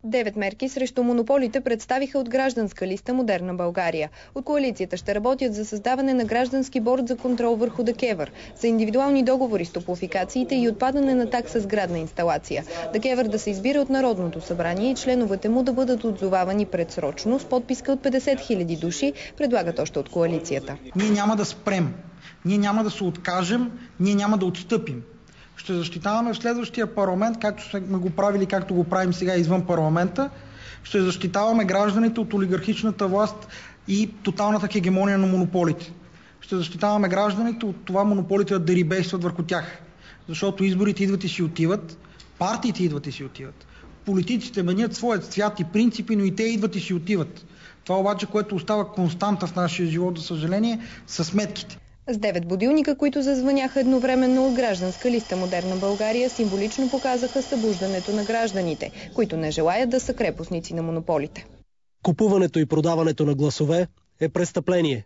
9 мерки срещу монополите представиха от гражданска листа „Модерна България“. От коалицията ще работят за създаване на граждански борд за контрол върху ДКЕВР, за индивидуални договори с топлофикациите и отпадане на такса сградна инсталация. ДКЕВР да се избира от Народното събрание и членовете му да бъдат отзовавани предсрочно с подписка от 50 000 души, предлагат още от коалицията. Ние няма да спрем, ние няма да се откажем, ние няма да отстъпим. Ще защитаваме в следващия парламент, както сме го правили, както го правим сега извън парламента. Ще защитаваме гражданите от олигархичната власт и тоталната хегемония на монополите. Ще защитаваме гражданите от това монополите да дерибействат върху тях. Защото изборите идват и си отиват, партиите идват и си отиват. Политиците менят своят цвят и принципи, но и те идват и си отиват. Това обаче, което остава константа в нашия живот, за съжаление, са сметките. С 9 будилника, които зазвъняха едновременно от гражданска листа „Модерна България“, символично показаха събуждането на гражданите, които не желаят да са крепостници на монополите. Купуването и продаването на гласове е престъпление.